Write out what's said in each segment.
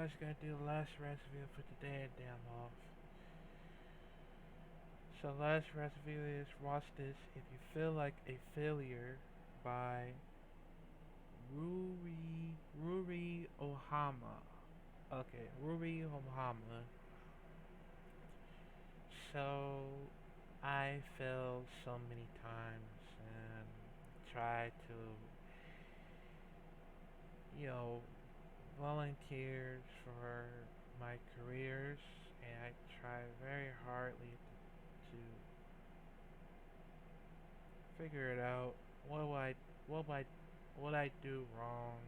just gonna do the last recipe for today and damn off. So last recipe is watch this If You Feel Like a Failure by Ruri Ohama. Okay, Ruri Ohama. So I failed so many times and tried to, you know, volunteers for my careers, and I try very hardly to figure it out. What do I what I what I do wrong,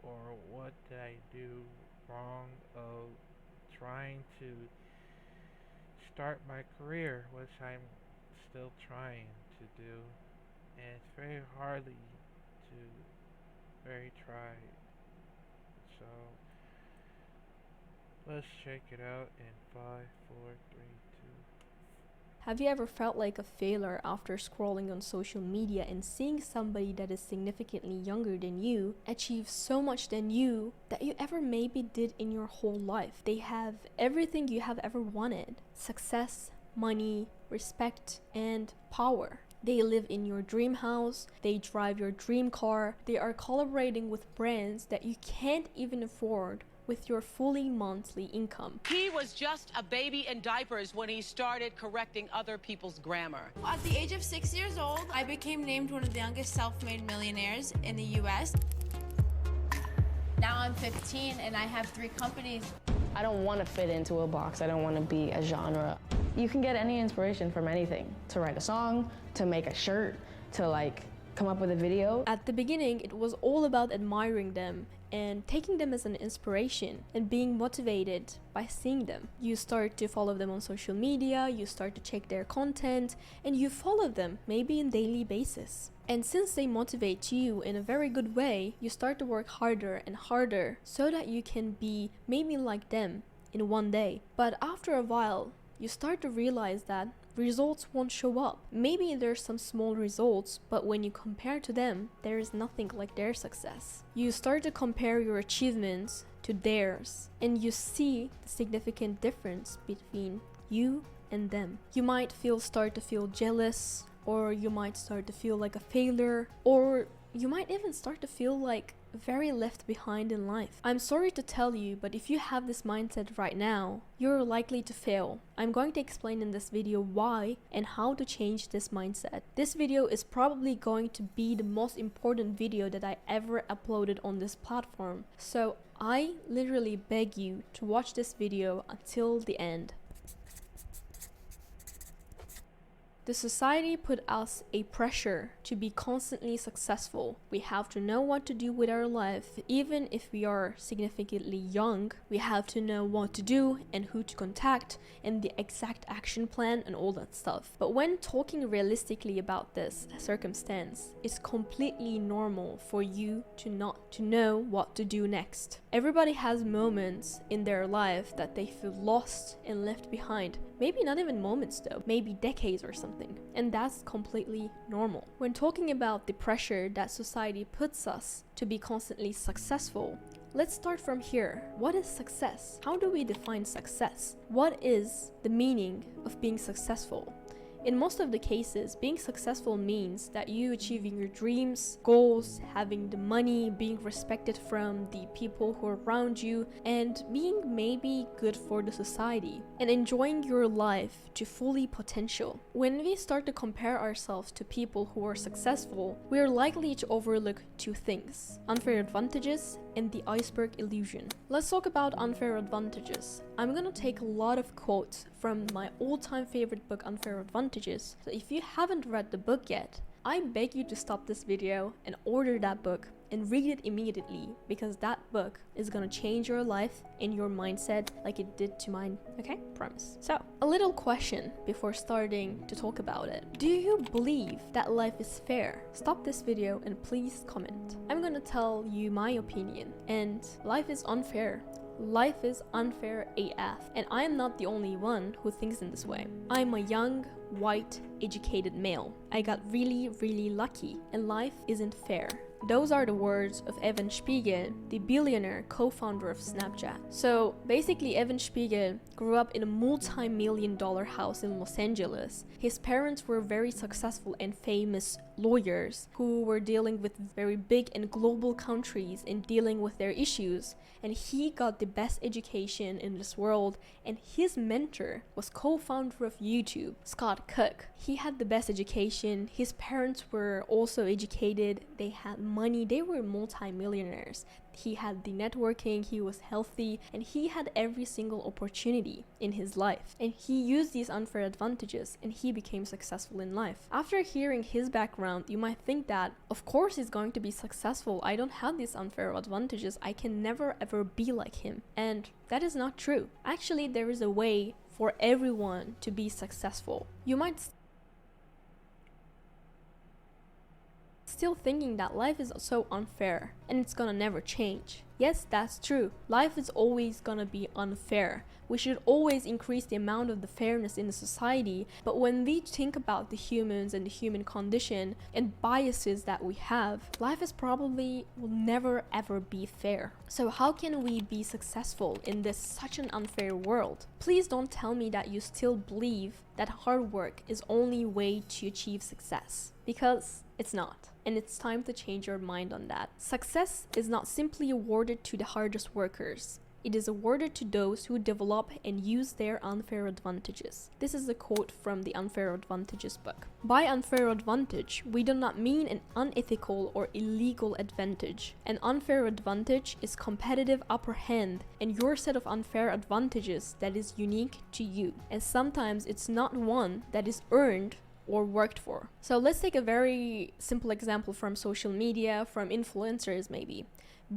or what did I do wrong of trying to start my career, which I'm still trying to do, and it's very hardly to very try. So let's check it out in five, four, three, two. Have you ever felt like a failure after scrolling on social media and seeing somebody that is significantly younger than you achieve so much than you that you ever maybe did in your whole life? They have everything you have ever wanted: success, money, respect, and power. They live in your dream house, they drive your dream car, they are collaborating with brands that you can't even afford with your fully monthly income. He was just a baby in diapers when he started correcting other people's grammar. At the age of 6 years old, I became named one of the youngest self-made millionaires in the US. Now I'm 15 and I have 3 companies. I don't want to fit into a box. I don't want to be a genre. You can get any inspiration from anything. To write a song, to make a shirt, to come up with a video. At the beginning, it was all about admiring them and taking them as an inspiration and being motivated by seeing them. You start to follow them on social media, you start to check their content, and you follow them maybe on daily basis. And since they motivate you in a very good way, you start to work harder and harder so that you can be maybe like them in one day. But after a while, you start to realize that results won't show up. Maybe there's some small results, but when you compare to them, there is nothing like their success. You start to compare your achievements to theirs, and you see the significant difference between you and them. You might start to feel jealous, or you might start to feel like a failure, or you might even start to feel like very left behind in life. I'm sorry to tell you, but if you have this mindset right now, you're likely to fail. I'm going to explain in this video why and how to change this mindset. This video is probably going to be the most important video that I ever uploaded on this platform. So I literally beg you to watch this video until the end. The society put us a pressure to be constantly successful. We have to know what to do with our life. Even if we are significantly young, we have to know what to do and who to contact and the exact action plan and all that stuff. But when talking realistically about this circumstance, it's completely normal for you to not to know what to do next. Everybody has moments in their life that they feel lost and left behind. Maybe not even moments though, maybe decades or something. And that's completely normal. When talking about the pressure that society puts us to be constantly successful, let's start from here. What is success? How do we define success? What is the meaning of being successful? In most of the cases, being successful means that you achieving your dreams, goals, having the money, being respected from the people who are around you, and being maybe good for the society, and enjoying your life to fully potential. When we start to compare ourselves to people who are successful, we are likely to overlook 2 things: unfair advantages and the iceberg illusion. Let's talk about unfair advantages. I'm gonna take a lot of quotes from my all-time favorite book, Unfair Advantages. So if you haven't read the book yet, I beg you to stop this video and order that book and read it immediately, because that book is gonna change your life and your mindset like it did to mine, okay? Promise. So, a little question before starting to talk about it. Do you believe that life is fair? Stop this video and please comment. I'm gonna tell you my opinion, and life is unfair. Life is unfair AF, and I am not the only one who thinks in this way. I'm a young, white, educated male. I got really, really lucky, and life isn't fair. Those are the words of Evan Spiegel, the billionaire co-founder of Snapchat. So basically, Evan Spiegel grew up in a multi-million-dollar house in Los Angeles. His parents were very successful and famous lawyers who were dealing with very big and global countries and dealing with their issues. And he got the best education in this world, and his mentor was co-founder of YouTube, Scott Cook. He had the best education. His parents were also educated. They had money. They were multi-millionaires. He had the networking, he was healthy, and he had every single opportunity in his life. And he used these unfair advantages, and he became successful in life. After hearing his background, you might think that, of course he's going to be successful. I don't have these unfair advantages. I can never ever be like him. And that is not true. Actually, there is a way for everyone to be successful. You might still thinking that life is so unfair and it's gonna never change. Yes, that's true. Life is always gonna be unfair. We should always increase the amount of the fairness in the society, but when we think about the humans and the human condition and biases that we have, life is probably will never ever be fair. So how can we be successful in this such an unfair world? Please don't tell me that you still believe that hard work is only way to achieve success, because it's not. And it's time to change your mind on that. Success is not simply awarded to the hardest workers. It is awarded to those who develop and use their unfair advantages. This is a quote from the Unfair Advantages book. By unfair advantage, we do not mean an unethical or illegal advantage. An unfair advantage is competitive upper hand and your set of unfair advantages that is unique to you. And sometimes it's not one that is earned or worked for. So let's take a very simple example from social media, from influencers maybe.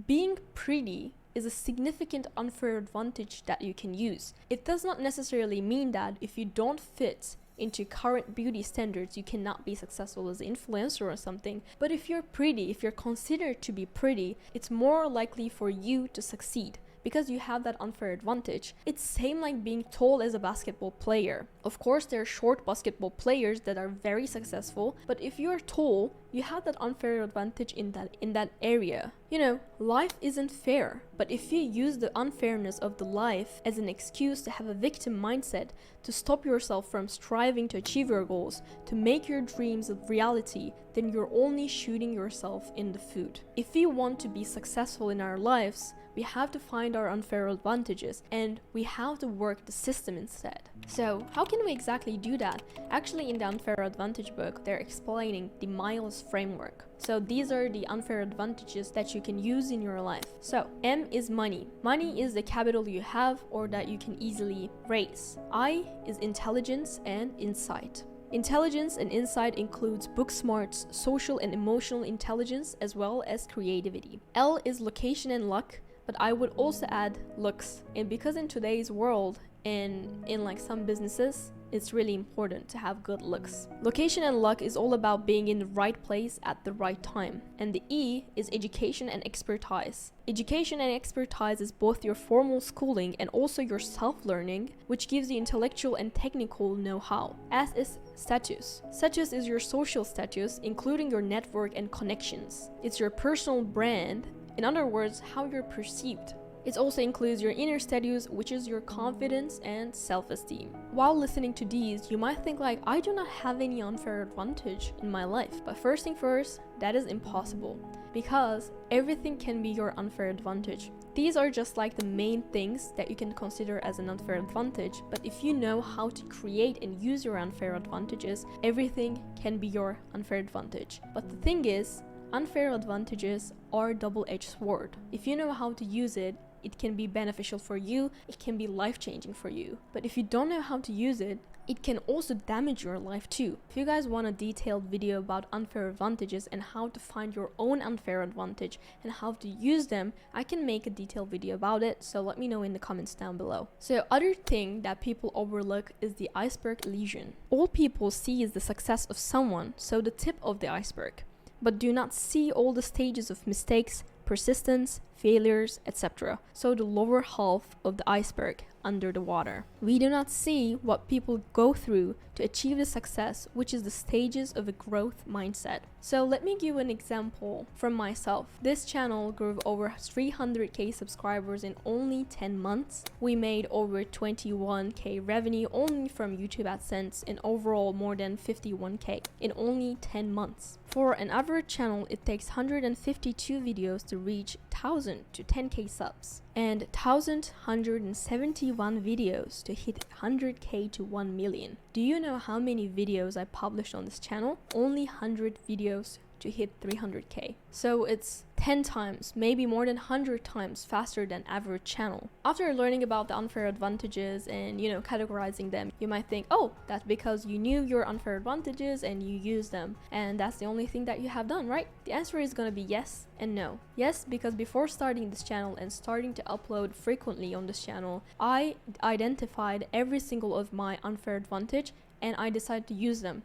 Being pretty is a significant unfair advantage that you can use. It does not necessarily mean that if you don't fit into current beauty standards, you cannot be successful as an influencer or something. But if you're pretty, if you're considered to be pretty, it's more likely for you to succeed, because you have that unfair advantage. It's same like being tall as a basketball player. Of course, there are short basketball players that are very successful, but if you're tall, you have that unfair advantage in that area. You know, life isn't fair, but if you use the unfairness of the life as an excuse to have a victim mindset, to stop yourself from striving to achieve your goals, to make your dreams a reality, then you're only shooting yourself in the foot. If we want to be successful in our lives, we have to find our unfair advantages and we have to work the system instead. So how can we exactly do that? Actually, in the Unfair Advantage book, they're explaining the Miles framework. So these are the unfair advantages that you can use in your life. So M is money. Money is the capital you have or that you can easily raise. I is intelligence and insight. Intelligence and insight includes book smarts, social and emotional intelligence, as well as creativity. L is location and luck, but I would also add looks. And because in today's world, and in like some businesses, it's really important to have good looks. Location and luck is all about being in the right place at the right time. And the E is education and expertise. Education and expertise is both your formal schooling and also your self-learning, which gives you intellectual and technical know-how. S is status. Status is your social status, including your network and connections. It's your personal brand. In other words, how you're perceived. It also includes your inner status, which is your confidence and self-esteem. While listening to these, you might think like, I do not have any unfair advantage in my life. But first thing first, that is impossible, because everything can be your unfair advantage. These are just like the main things that you can consider as an unfair advantage, but if you know how to create and use your unfair advantages, everything can be your unfair advantage. But the thing is, unfair advantages are a double-edged sword. If you know how to use it, it can be beneficial for you, it can be life-changing for you. But if you don't know how to use it, it can also damage your life too. If you guys want a detailed video about unfair advantages and how to find your own unfair advantage and how to use them, I can make a detailed video about it, so let me know in the comments down below. So other thing that people overlook is the iceberg illusion. All people see is the success of someone, so the tip of the iceberg, but do not see all the stages of mistakes, persistence, failures, etc. So the lower half of the iceberg under the water. We do not see what people go through to achieve the success, which is the stages of a growth mindset. So let me give an example from myself. This channel grew over 300k subscribers in only 10 months. We made over 21k revenue only from YouTube AdSense and overall more than 51k in only 10 months. For an average channel, it takes 152 videos to reach 1000 to 10k subs and 1171 videos to hit 100k to 1 million. Do you know how many videos I published on this channel? Only 100 videos to hit 300k. So it's 10 times, maybe more than 100 times faster than average channel. After learning about the unfair advantages and categorizing them, you might think, oh, that's because you knew your unfair advantages and you used them, and that's the only thing that you have done, right? The answer is gonna be yes and no. Yes, because before starting this channel and starting to upload frequently on this channel, I identified every single of my unfair advantage and I decided to use them.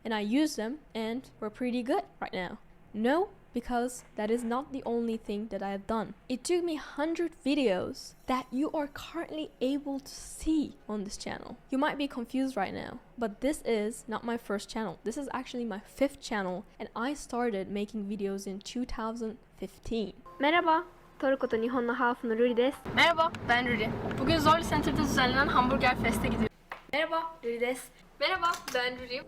And I use them and we're pretty good right now. No, because that is not the only thing that I have done. It took me 100 videos that you are currently able to see on this channel. You might be confused right now, but this is not my first channel. This is actually my 5th channel and I started making videos in 2015. Merhaba, Toruko to Nihon Half no Ruri desu. Merhaba, ben Ruri. Bugün Zorlu Center'da düzenlenen Hamburger Fest'e gidiyorum. Merhaba, Ruri desu. Merhaba, ben Ruri.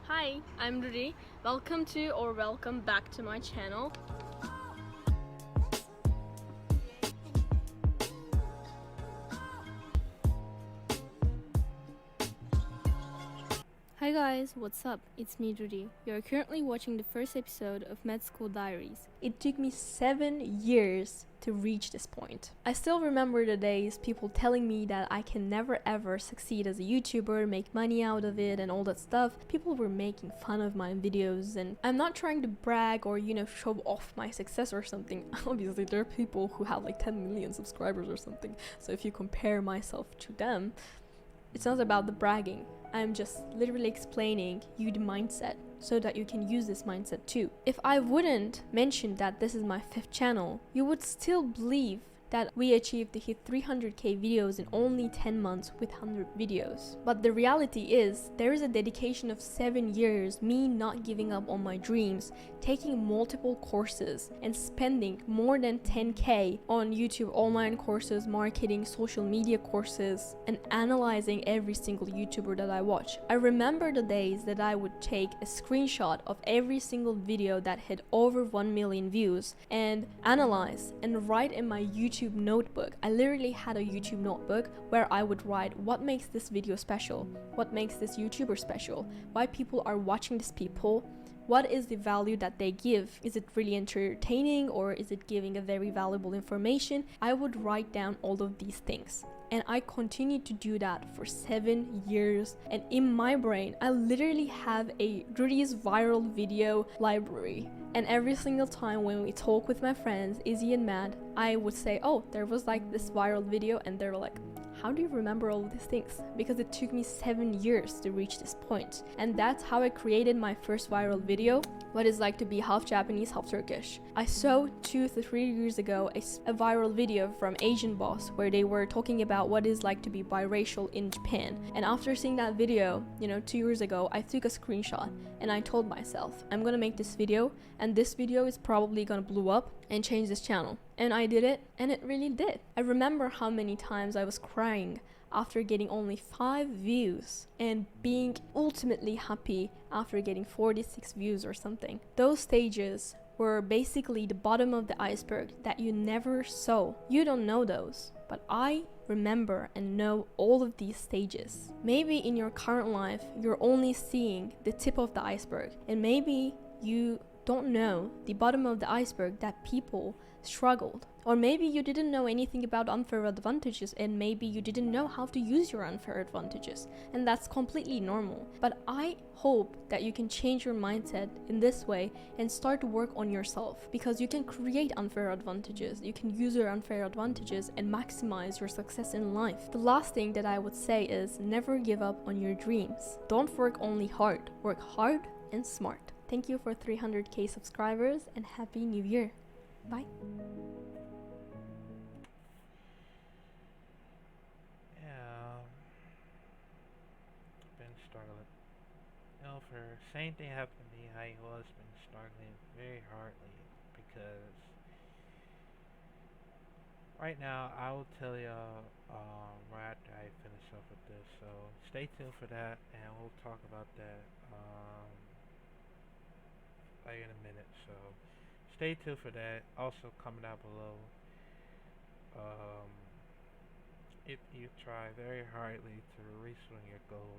Hi, I'm Ruri. Welcome to or welcome back to my channel. Hi guys, what's up? It's me, Ruri. You're currently watching the first episode of Med School Diaries. It took me 7 years to reach this point. I still remember the days people telling me that I can never ever succeed as a YouTuber, make money out of it and all that stuff. People were making fun of my videos, and I'm not trying to brag or show off my success or something. Obviously there are people who have like 10 million subscribers or something, so if you compare myself to them, it's not about the bragging. I'm just literally explaining you the mindset so that you can use this mindset too. If I wouldn't mention that this is my 5th channel, you would still believe that we achieved to hit 300k videos in only 10 months with 100 videos. But the reality is, there is a dedication of 7 years, me not giving up on my dreams, taking multiple courses, and spending more than 10k on YouTube online courses, marketing, social media courses, and analyzing every single YouTuber that I watch. I remember the days that I would take a screenshot of every single video that hit over 1 million views and analyze and write in my YouTube notebook. I literally had a YouTube notebook where I would write what makes this video special, what makes this YouTuber special, why people are watching these people, what is the value that they give, is it really entertaining or is it giving a very valuable information. I would write down all of these things. And I continued to do that for 7 years. And in my brain, I literally have a Ruri's viral video library. And every single time when we talk with my friends, Izzy and Matt, I would say, oh, there was like this viral video, and they're like, how do you remember all these things? Because it took me 7 years to reach this point. And that's how I created my first viral video, what it's like to be half Japanese, half Turkish. I saw 2 to 3 years ago a viral video from Asian Boss where they were talking about what it's like to be biracial in Japan. And after seeing that video, 2 years ago, I took a screenshot and I told myself, I'm gonna make this video, and this video is probably gonna blow up and change this channel. And I did it, and it really did. I remember how many times I was crying after getting only 5 views and being ultimately happy after getting 46 views or something. Those stages were basically the bottom of the iceberg that you never saw. You don't know those, but I remember and know all of these stages. Maybe in your current life, you're only seeing the tip of the iceberg, and maybe you don't know the bottom of the iceberg that people struggled Or maybe you didn't know anything about unfair advantages, and maybe you didn't know how to use your unfair advantages, and that's completely normal. But I hope that you can change your mindset in this way and start to work on yourself, because you can create unfair advantages, you can use your unfair advantages and maximize your success in life. The last thing that I would say is never give up on your dreams. Don't work only hard, work hard and smart. Thank you for 300k subscribers and Happy New Year. Bye. Yeah, been struggling. For same thing happened to me. I was been struggling very hardly because right now I will tell y'all right after I finish up with this. So stay tuned for that, and we'll talk about that like in a minute. So stay tuned for that. Also comment down below if you try very hardly to reach one of your goals.